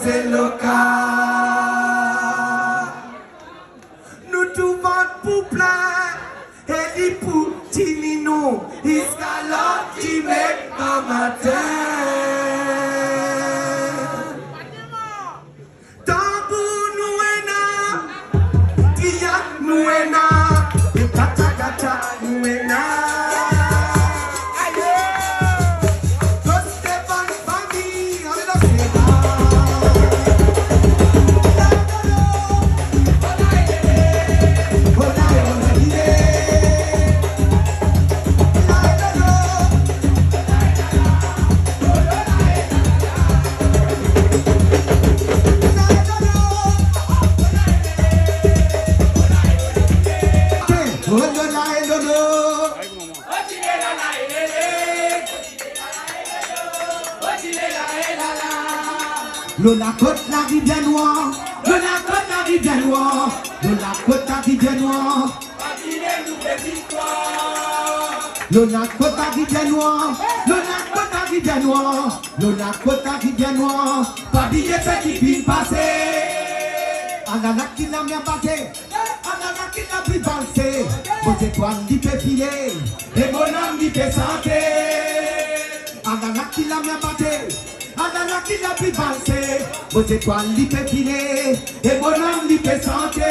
c'est le cas. Nous tout vote pour plein, et dit pour Tinino, Iscalote, qui met un matin. Tambour nous est là, Tia nous est là, et Gata Gata nous est là. La côte, la rivière noire, la côte, la rivière noire, la côte, la rivière noire. La côte, la rivière noire, la côte, la rivière noire, la côte, la rivière noire. Pas billet fait qui vient passer. Anana qui l'a bien passé, Anana qui l'a pris passer. Mon étoile dit fait filer, et mon âme dit fait santé. Anana qui l'a bien passé. Anana qui l'a pu passer, vos étoiles l'y fait filer, et mon âme l'y fait santé.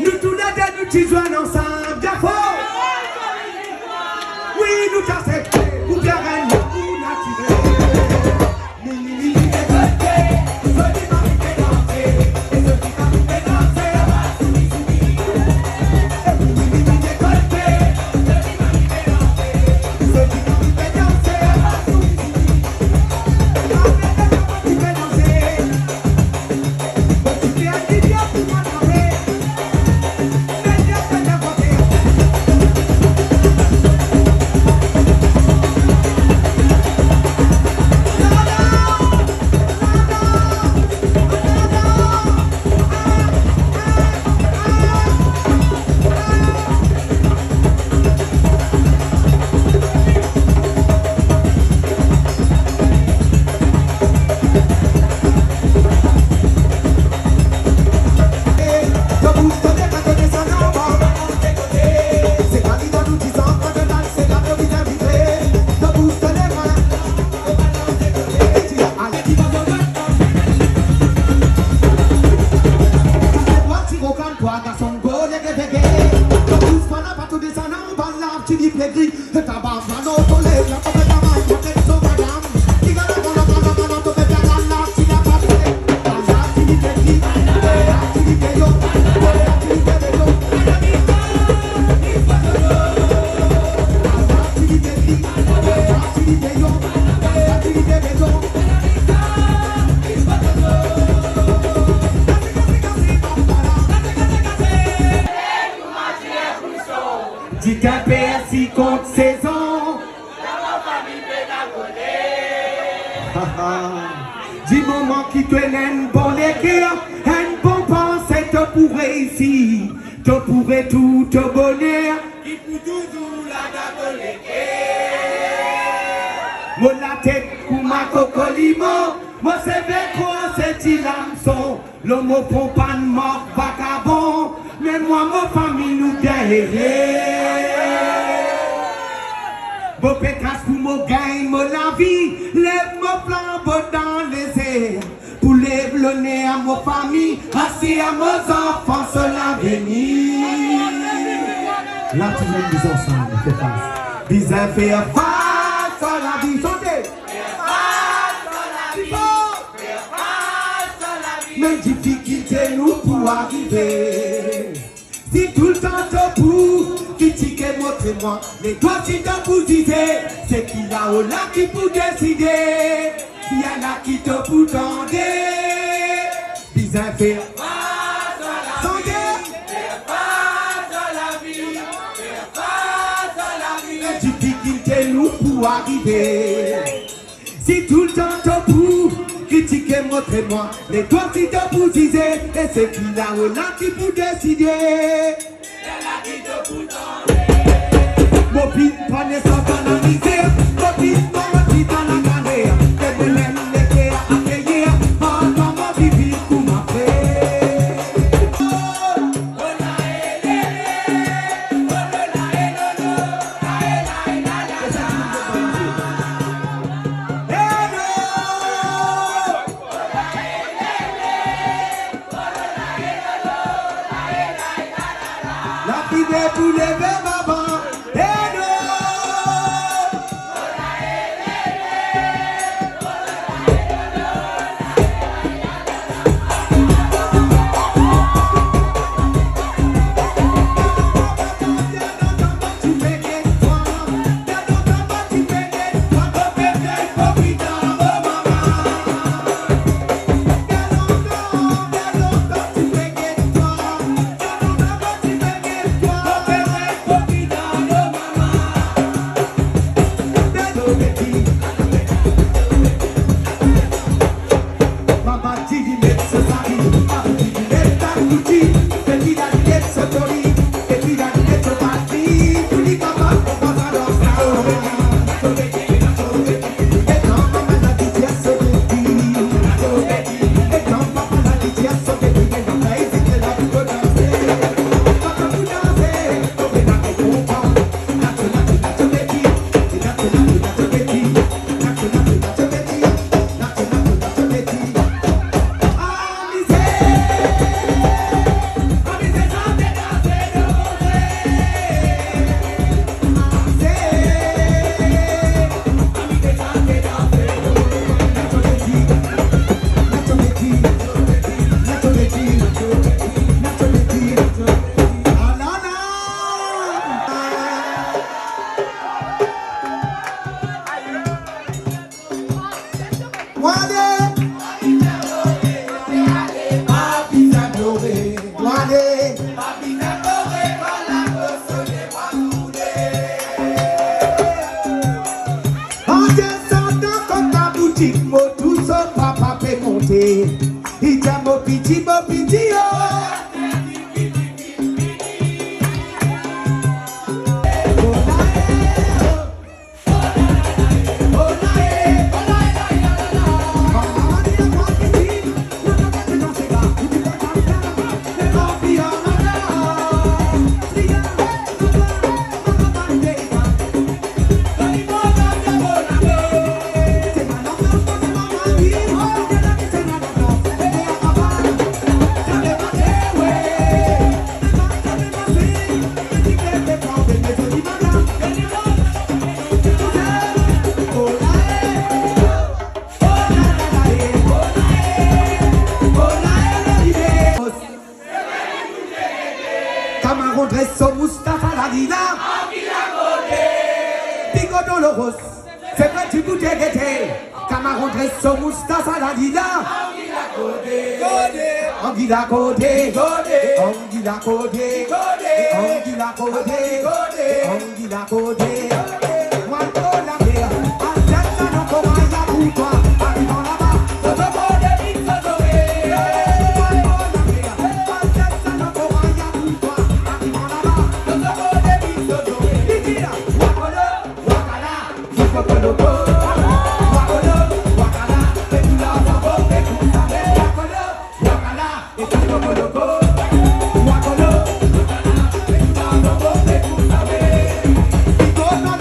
Nous tous les deux nous tisons ensemble, d'accord? Oui, nous t'acceptons, pour bien régner, pour naturel. Dites un PSI contre saison. Du moment qui te l'aime bon l'écrire, un bon pensée te pour réussir, te pourrait tout te bonheur. Qui pour toujours la dagoléguer. Mon la tête pour ma cocolimo, moi c'est véco, c'est il l'hameçon. L'homme au pompan mort vagabond, mais moi ma famille nous bien erré. Beau pétasse pour mon gain, mon vie. Lève mon flambeau dans les airs. Pour lève le nez à mon famille. Assis à mes enfants sur l'avenir. Là, tout le monde dit ensemble, fait face. Bizarre faire face à la vie. Chantez. Mais difficulté nous pour arriver. Si tout le temps t'as pour critiquer, montrez-moi. Les doigts si t'as pour dire, c'est qu'il y a là qui pour décider. Il y en a qui t'ont pour tendre. Bizarre faire face à la vie. Faire face à la vie. Faire face à la vie. Mais difficulté nous pour arriver. Si tout le temps t'as pour critiquez, montrez-moi. Les doigts si t'as pour dire, et c'est qu'il y a là qui pour décider. Il là qui te pour tendre. Mon pile prenez ça dans la misère. Mon pile prenez dans la galère. Et de l'aime l'été à accueillir. Oh, comment vivre pour ma paix. La vie est pour lever maman. Il t'a mon petit, Camarón Dresso Mustafa la Dina. Pico Dolores, c'est vrai tu goûtes d'été. Camarón Dresso Mustafa la Dina. Anguilla Codé, Anguilla Codé, Anguilla Codé, Anguilla Codé. Go,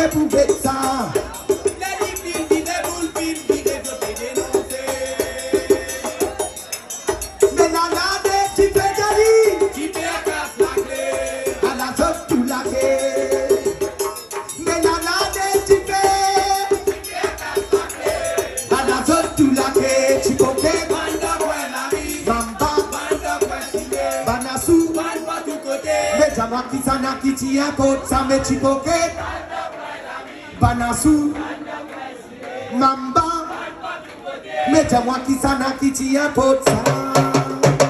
fait pour faire ça. Mais la lade, tu fais joli. À la zone tout la mais la lade, tu fais. À la zone tout la tu coquet. Mamba, Banasu, mais Jamaki Sana qui tient côte, ça me chipoquet. Banasu, Mamba, mais Jamaki Sana qui tient côte, ça.